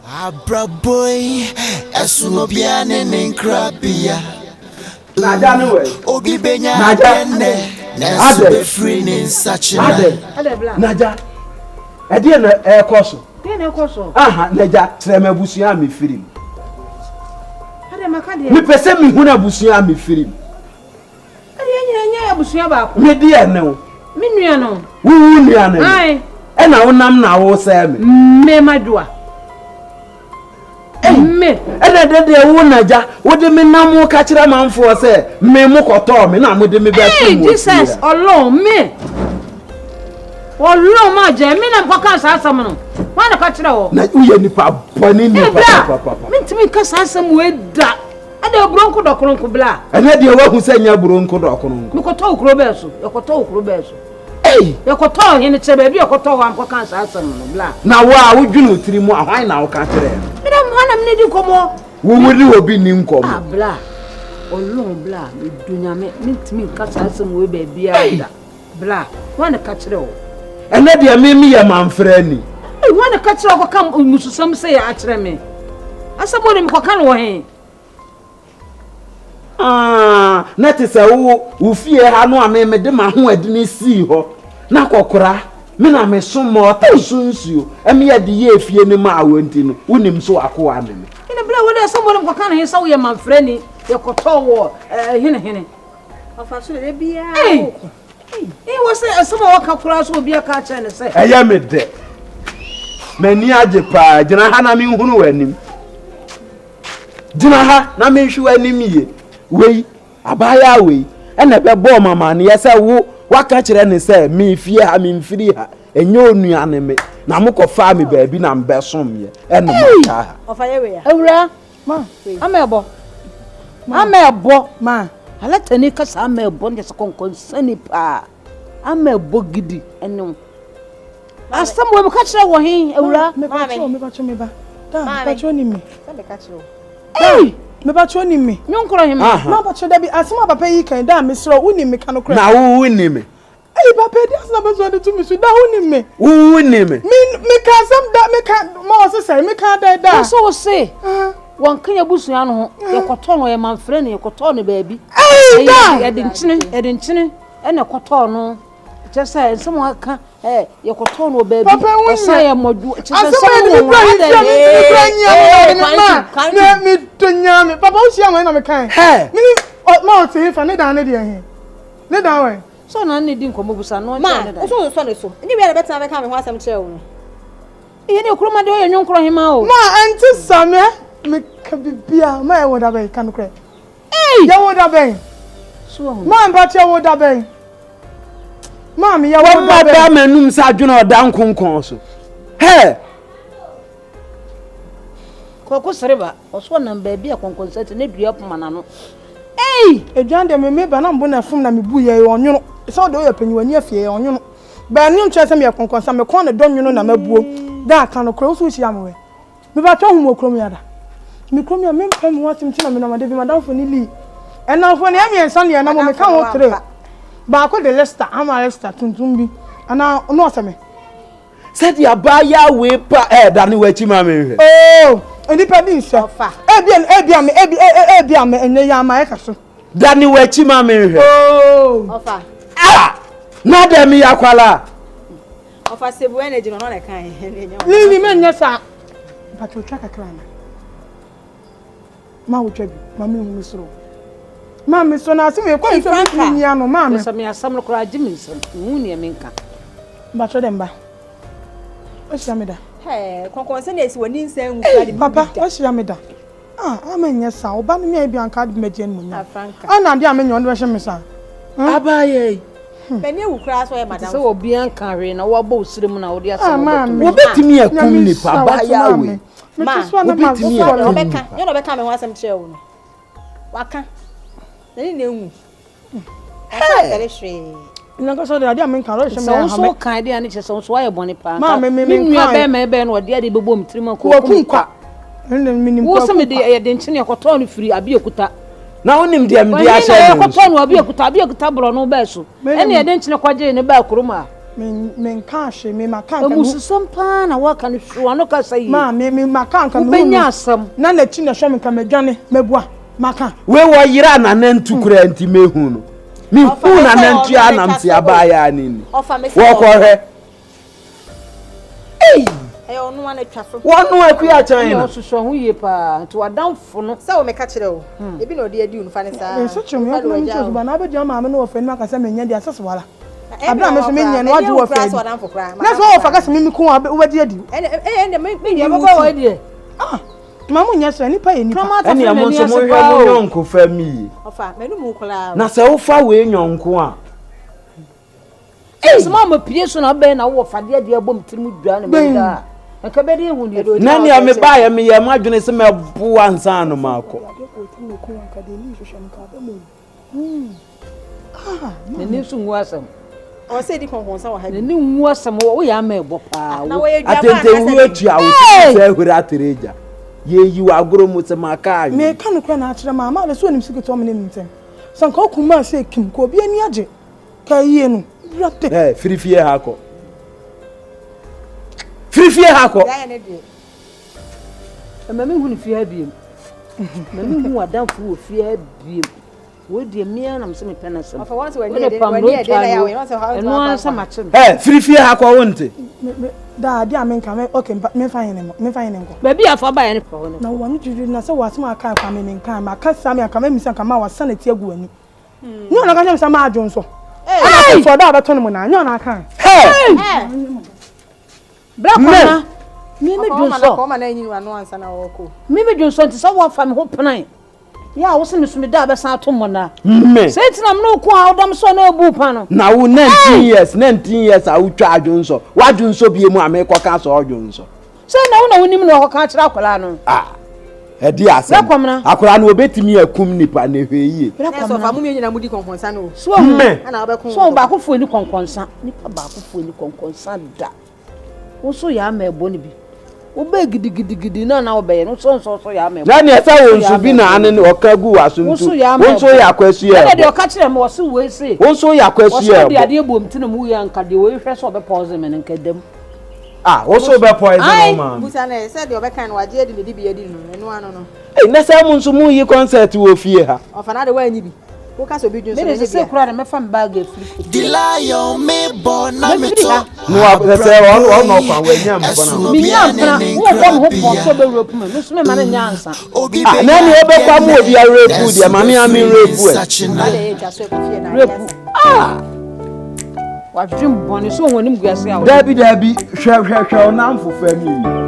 Abra boy, Esunobiane Ninkrabia. Naja no way. Obi benya Naja. Nesu free in such a Naja. Edi na ekoso. Dey na ekoso. Aha, Naja, trema busua mi firim. Ade makade. Mi pese mi hu na busua mi firim. Ade nya busua ba ko. Me di ene o. Mi nua no. Wu nua na. Ai. E na wonam na wo se me. Me madua. Me. Ede de wo Naja, wo de me nam ka kire manfo se me mo koto me na mo de me ba tu mo. Jesus, Ọlọ́run me. Ọlọ́run ma je mi na ko kan sa asam no. Wa na ka kire wo. Na uye nipa boni ni papa. Me ntimi ka sa asam we da. Ade bronko dokoronko bla. Ene de wo hu se nya bronko dokoronko. Me ko to okro be so. E ko to okro be so. Ei, e ko to hene chebe bi e ko to wa ko kan sa asam no bla. Na wa wo dwunu tiri mu ahwan na wo ka kire. Me na mwana me di komo. Wo wudi obi ni nkomo. Ah bla. Ọlọ́run bla me dunya me ntimi ka sa asam we be bia da. Bla, wa na ka kire wo. Ene de me ye manfra ni. Ei, wa na ka kire ko kam mususam se ya akire me. Asamo ne me ko kan wo he. Ah, neti se wo fie ha no ame me de ma ho adini si ho. Na kokora, me na me somo ta sunsuo. Eme ye de ye fie ni ma awonti no. Wonim so akoa ne me. Ina bla wo de asamo ne ko kan he sa wo ye manfra ni. Ye ko to wo hene. Ofa so de bia. Eh wo se asamo wo ka kura so obi aka cha ne se. Eya me de. Mani age pa, gina ha na me hunu wanim. Gina ha na me hwu anim ye. Wei abaya wei ena be bo mama ne yesa wo waka kire ne se me fie ha me mfiri ha enye onua ne me na mokofa me baabi na mbe som ye ena maka ha Ofa ye we ya ewura ma amebo ma alatani kasa amebo nde sekonkon sani pa amebo gidi enem asam we ka kire wo hin ewura me ba da pacho ni me sabe ka kire me ba cho ni me nyonkro him ma ba cho da bi asema papa yi kan da me sro uni me kan okra na wo ni me papa di asena be so de tu me so da uni me wo ni me me ka sam da me ka mo so say me ka da so say won kan yabusua no ho ye koto no ye manfre ne ye koto no baabi ye de nchine ene koto no just say some aka ye koto no baabi o say ye modu just say me tonya me papa o sia na me kan me ma o te fa ne da ne de he ne da we so na ne di nkomo busa no ma ne da so ne so ni we better be kan me ho asem kire wo no ye ne kuroma de o ye nyonkro hima o ma anti same me ka bibia ma e woda be kan kre ya woda be so ma mba te woda be ma me ya woda be ba manum sa adwena oda nkonkon so ko sereba o so na baabi a konkonsent ne dua poma na no ejuan de me ba na mbo na fum na me bu ye onwono so de o ye panyiwani afie onwono ba ni nche se me konkonsa me kon ne donwono na mabuo da kan no kro so hia me me ba twa hu okrom ya da me krom ya me pam watim tina me na ma de bi madam fo ni li ena fo ne am ye san ye na mo me kan wo tre ba ko de Leicester ama Leicester tuntum bi ana no se me said ya abaya we pa da ni wachi ma me Oni pa bi nso Ofa ebi me enye ya ma e ka so dani wachi ma me hwe Ofa na da mi yakwala Ofa sebu energy no na kan ni me nya sa pa to twa kakra na ma wo twa bi ma me hu misro ma me so na asem e ko nso mi nya no ma me so me asam no kra agi mi nso hu ne me nka ba to dem ba o sia me da konkon se na esi woni nsan ngu papa o sia me da amenya sa oba no me bi anka de meje no nya Franka ana de amenya no be hye me sa abaye Beni ewu kra so ye madam so obi anka hwe na wo ba osirem na wo de asam wo obetimi akum ni pa abaya we ma obetimi obeka yo no beka me ho asem kire wo no waka nani na enwu asa tere hwe nanga so de ade am kan ro hye me ha so kan de ani so so aye boni pa ma me nua be no de bebo mtirima ko kwa minim wo se me de ye de nchine yakoto no firi abi ekuta na wonim de am de ahye yakoto no abi ekuta bro no ba so ene ye de nchine kwaje ne ba kuruma Men cash me makan ka mususam pa na waka no hwa no ka sai ma me makan ka benya asam na na chi na hwa me ka medwane mebua makan we wo yira na nantu kura nti mehu no mi hu na nantu anamti abaya nini wo kohwe onu wana twaso wonu akua chan no so ho ye pa to adamfo no se o me ka kire o ebi na odi adi unfa ne sa me so chum yo no choose ba na be dia ma me no ofan ma ka se menya dia sese wala abra me so menya no adu ofan na so o fa ka se mi ku wo di adi me dia mo ko wo di ma mu nya so ni pa ye ni pa eni amo so mo hwe mo nyonko fa mi ofa me no mu kula na se wo fa we nyonko a so ma pie so na be na wo fa de ade abom tirim dua na me da ka be de hu de nani ya me ba ya me ye ma dwene se me bu ansa no mako ne nisu nwasam o se di konkonsa wa ha ne ni nwasam wo ya ma ebo pa atente wu atua wo se hura atereja ye yi wa agoro mu se maka me ka no kwa na akire ma ma le so nim sike to me nim ntem sanka okuma se kim ko bi ani age ka yie no rate firifie hako firifie hako ya ne de mama hu ni fie biem mama hu adamfo wo fie biem wo de mia na mse me penasem afa won se wani de na ya we won se how no ansa mache firifie hako wonte da dia men ka me okay me fa yin nko ba bi afa ba ya ne pa ho na won juju na se wasema aka kwa me nkan ma ka sa me aka me misa ka ma wasa na ti agu ani ni ona ka nyam sa ma adwon so eh for da ba to no mu na nyona aka bra kwana me dwonso ko ma na nyi wano ansa na wo ko me dwonso nti sa wo fa me ho penan ya wo se me so me da ba san to mo na me se tina me no ko a odam so na ebu pa no na wo 19 years a wo twa adwonso wa adwonso bie mu a me ko ka so adwonso se na wo nim na wo ka kira akola no edi asem akola no obetimi akum nipa na hweyie so fa mu me nyina mudi konkonsa no so me ana obekun so ba ko fu ni konkonsa nipa ba ko fu ni konkonsa da wo so ya ma ebo ni bi wo be gidigidi na wo be no so ya ma ebo na ne sa wo nsu bi na ane okagu wasuntu wo so ya kwasu ya na de oka kire me wo so we se wo so ya kwasu ya wo de ade ebom ti na mu ya nka de wo hwe so be pause me nka dem wo so be poison man busa na se de obekan no waje de bi edi no eno ano no na sa mu nso mu yi concert wo fie ha ofa na de wa anyi bi wo ka so bi dun so me se kura na me fa bag afiri Dilayo me bona me to no abese wo no kwa we nyam bona mi nyam na wo bo ho po so be rope me so me ma na nyansa na ni obe kwa mu obi a rape dia ma me ami rape wa dream boni so wonim guase a dabi hwe na mfofa mi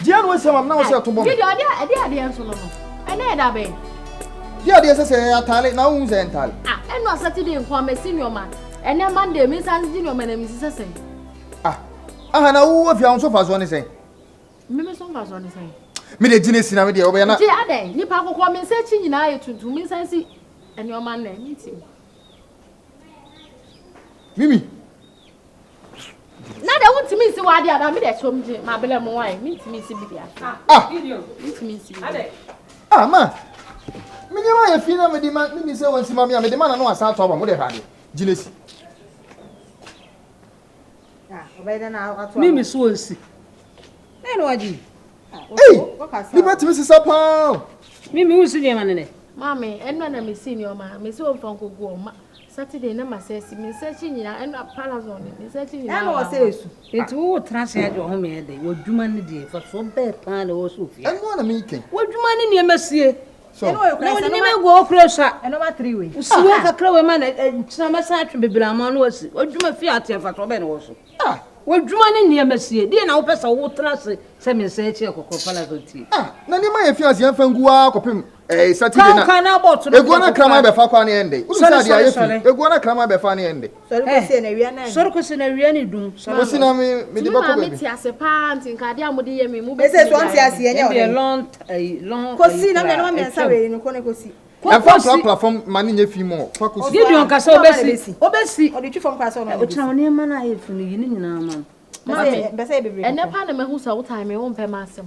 Dia no se mam na wo se to bom. Video ade enso no. Ene da be. Dia se atale na wo se entale. Eno Saturday nko ma senior man. Ene Monday mi san senior man na mi sese. Na wo afia won so fa so ne sen. Me so fa so ne sen. Me de gine sina me de obe na. Ti ade ni pa kokko mi se chi nyina ye tuntum mi san si ene man na mi ti. Mimi. Na de wuntimi si wade ada me de chomje ma bele mo wan mi ntimi si bibia. Video. Ntimi si. Ade. Ma. Me nyama ye fina me di ma mi se won si ma me de ma na no asa to ba mo de hade. Gine si. obeda na ato Mimi so nsi. Na no aji. Ni betimi sisa pa. Mimi usi je manene. Mami, enna na me senior ma, me se won fanko go ma. Saturday na masesi, me search nyina enna palazone, me search nyina. Na no se esu. Enti wo transe ajo ho me de, wo dwuma ne de fa so be pa na wo so fia. Eno na me ken. Wo dwuma ne ne masie. So. Eno yo Na woni me go okrosa. Eno ma 3 way. Usiwe kakra we ma na ntina masa atwe bebira ma no wasi. Wo dwuma fia ate fa so be na wo so. Wo dwuma ne ne masie. Die na wo pesa wo transe se me search ekokro palazone. Na ni ma ye fia se anfa ngua kopem. Saturday na. Eguana krama be fa kwa na ende. Unu sa dia yefi. Eguana krama be fa na ende. Sorry ko se na wia na. Sorry ko se na wia ni dun. Ko si na me de bako baby. Me ti ase pa anti nka dia mo de ye me mu be. Ese so anti ase ye nya o. Long. Ko si na me no me nsa we ni ko ne ko si. Platform mani nye fi mo. Focus. Gideon ka so obesi. O de twi fam kwa so no. O tira woni ma na efu ni yini nyina ma. Bese bebre. Ene pa na me hu sa wo time wo mpe ma asem.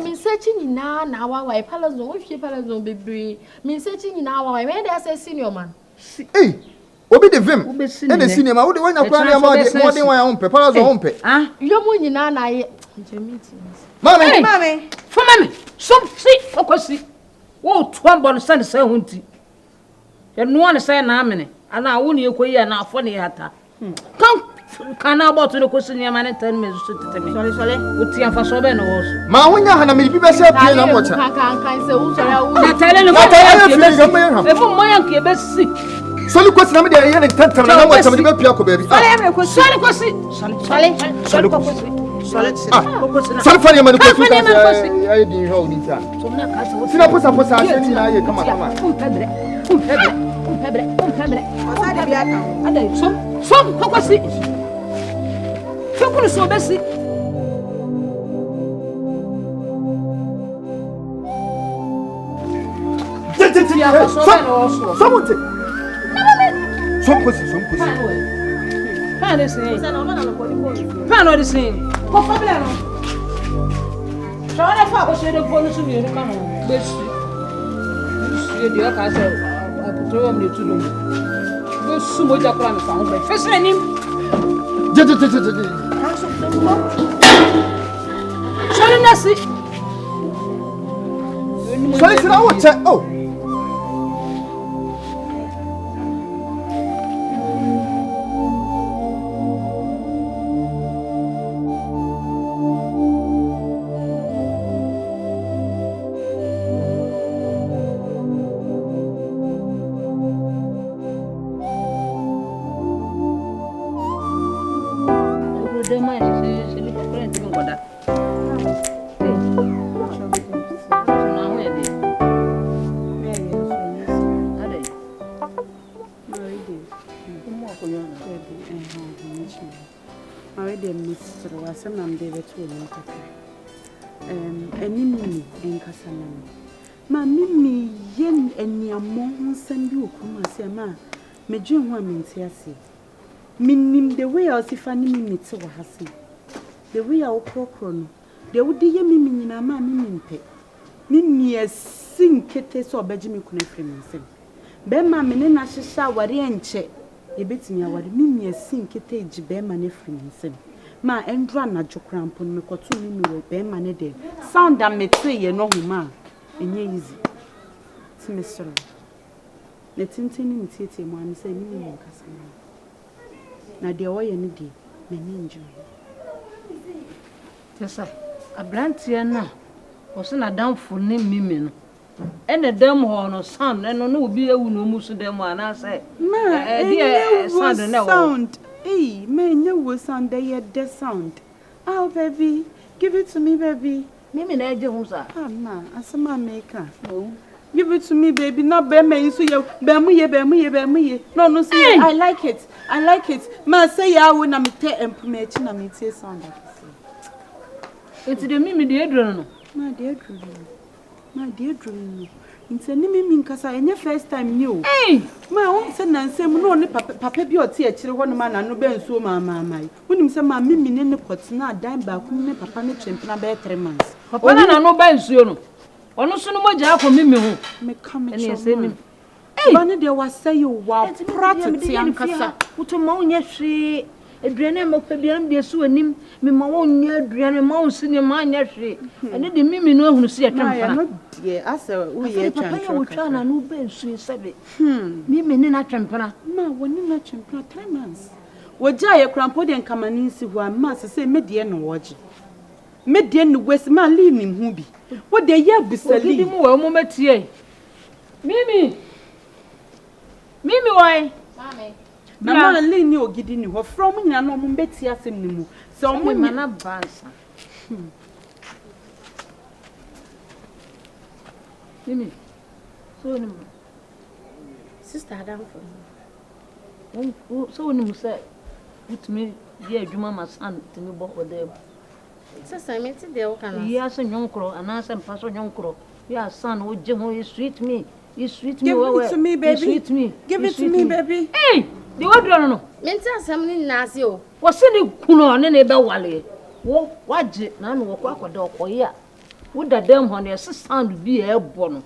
Me search nyina na awa palazo wo fie palazo bebre. Me search nyina awa me dey say senior man. Eh. Obi de vim. E de senior man wo de wanya kwa na ma de mo de wan mpe palazo wo mpe. Ah, yo mo nyina na ye. Meetings. Mami. For mami. Some si okosi. Wo twambo no sane say hunti. Ye no one say na amene. Ana wo ne ekoyi na afo ne hata. Kana about to kosi ni amane 10 minutes to tete me. Sorry. Uti afa so be no wo. Ma wonya ha na me bi be say pie na mocha. Kan say wo sorry wo. Na tele no. E fu moya nke be si. Soli kosi na me de ye ne tantam na mocha me de be pie ko baby. Sorry kosi. Sorry for you man ko fi ka ya di ho ni ta. Sina posa ase ni na ye kama. Umpebre. Osade bi aka. Adai som kokosi. Fekunu so besi. Someone. Some kosi. Pan is saying, "What problem?" Try to fuck with the bonus of your come on. Best. You see, I said, I put him to do. Go so much of crime found by first name. Sorry, Nasi. Sorry, oh. Nkansah ma mimi yen eniamo nsam bi okuma se ma medwen ho amenti ase minim the way osifa ni mimi te wa hase the way okrokro no de wodi ye mimi nyina ma mimi mpe mimi asinkete so obaji me kuna frem nsem be ma me ne na hyehya ware enche ye betimi aware mimi asinkete egi be ma ne frem nsem ma endra na jokrampo me koto mimi wo be ma ne de sound am mete ye no huma enye easy timesoro ne tintini mitiete mo am say mimi Nkansah na de wo ye ne de me enjoy tesa abrantie na o se na danfo ne mimi no ene dem ho no sound eno no obi ewu no musu dem ana say sound na wo hey man you sound the sound oh baby give it to me baby mimi na eje hu sa na asema maker no give it to me baby no be me so ye be mu ye no say I like it ma say ya wo na me te empumechi na me tie sound it's the mimi de edro no ma de edro no nti ni mimi Nkansah enye first time ni o ma won se na nsem no ne papa bi oti a kire ho no ma na no be nsuo ma wonim se ma mimi ne kotena dan ba ku ne papa ne chempena be 3 months papa na no ba nsuo no ono so no moja akọ mimi ho me come choma ba ne de wasa you wa protect Nkansah uto ma onye hwe aduane ma pa biam de so anim me ma wonnya aduane ma won sine ma anya hwe ene de mimi no ahunu se atwempa no de asa wo ye papa ya wo twa na no ba nsuo sebe mimi ne na twempa ma woni na twempa 3 months woja ye krampo de nkamani nsi ho amma se medie no woje medie no wesi ma li nim hu bi wo de ye bisali di mu wa mo matie mimi why mami na ma li ni ogidi ni ho from nyina no mo beti asem ni mu se o mo na bansa mimi So no. Sister Adam for. So no say with me dear Juma my son to me bo dem. Sister I met there can. Yes nyonkro anasa mpaso nyonkro. Your son wo jemo you sweet me. You sweet me. Give it to me, baby. You sweet me. Give it to me, baby. Hey, the what do no? Menti asem ni nase o. Wo se ni kuno ne na be wale. Wo waje na no wo kwakwada okoye a. Wo da dem ho na se sound bi e bo no.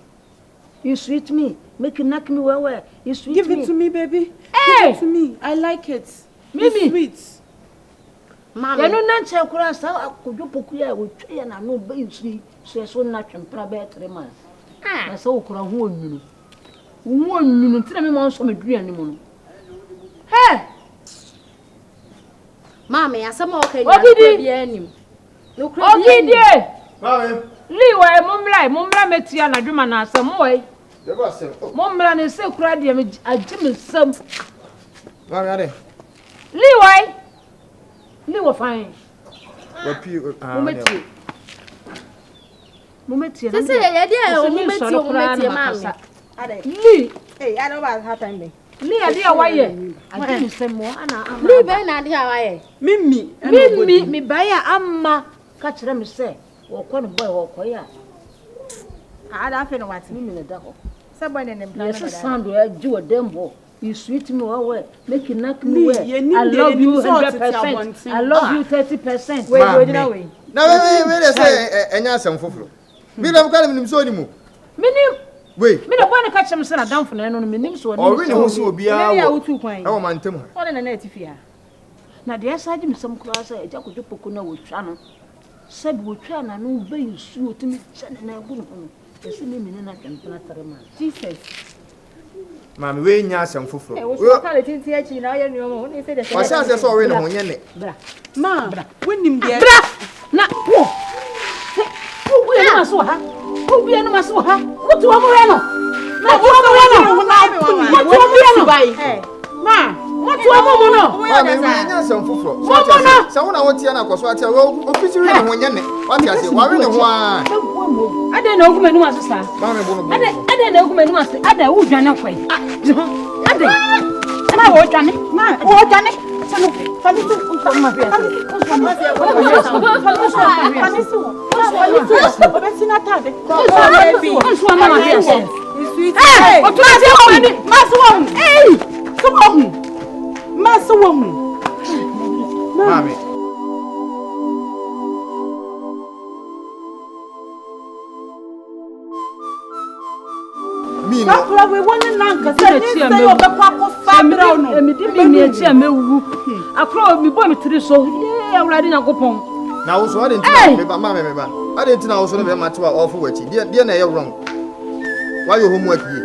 You sweet me. Make you knock me well. You sweet Give me. Give it to me, baby. Hey! Give it to me. I like it. Mimi. It's sweet. Mama. Ya no na nche kura sa akojo poku ya wo twa ya na no be nsu so na twempra be 3 months. Na sa okura ho onwunu. Wo onwunu ntira me mo nso meduane mu no. Hey! Mama, ya sama okay ya bi anim. No kra bi. Ogidi. Mama. Liwa mumra metia na dwuma na asem woi. Dey go asem. Mumra ne se kura de me agime sam. Mama ade. Liwa fine. Wapi Mumeti. Sese ya dia o mumeti mama. Ade. Li. Hey, I don't have time be. Li ade awaye. Agime sam mo ana. Li be na ade awaye. Mimi me baya amma ka kire me se wo ko no boy wo ko ya. Ada fe no what? Mimi ne da ho. Say boy ne plan. Yes sound we ji wo dem ho. You sweet me well. Make you knock me well. I love you 100%. I love you 30%. Wait. Now wait say enya asem foforo. Me dem ka nim so ni mu. Minim. Wait. Me na boy ne ka kire me se na damfo na no minim so ni. O we ne ho so obi a. Ya wutu kwan. E wo mantem ha. O ne na etifia. Na de asaje me sam kura sa eja kojo poku na wo twa no. Sabi wo twa na no be nsu otimi chane na ebu no no. Esi me mini na twempena 3 months. Jesus. Mami we nya asem foforo. Eh, wo ka le tinti achi na ye nuomo. Wo ne se de se. Wa say so we ne ho nye ne. Bra. Ma, winning there. Bra. Na wo. Wo ye no maso ha. Wo ye no maso ha. Wo to mo re no. Na wo mo re no. Wo to mo re no. Eh. Ma, wo to mo no. Mami we nya asem foforo. Say wo na wo tie na koso atia we ofisiri ne ho nye ne. Wa tie ase wa we ne ho a. Ade na oguma nu asesa. Mami bo no. Ade na oguma nu asesa. Ade wo dwane kwai. Ade. Ma wo dwane. Ma wo dwane. Sanu. Famisu. Ma bia. Obesina tade. Hey! O tu ase o ni. Hey! Come on. Maso Mami. Me no. Sakura we want Nkansah ni say obekwa ko fabra no. Emi di mi echi amewu. Akro mi bo mi tiri so. Ye awrade Nyankopon. Na wo so ade ntina me ba ma me ba. Ade ntina wo so no be ma tewa ofu wachi. Die na ye wrong. Why your homework here?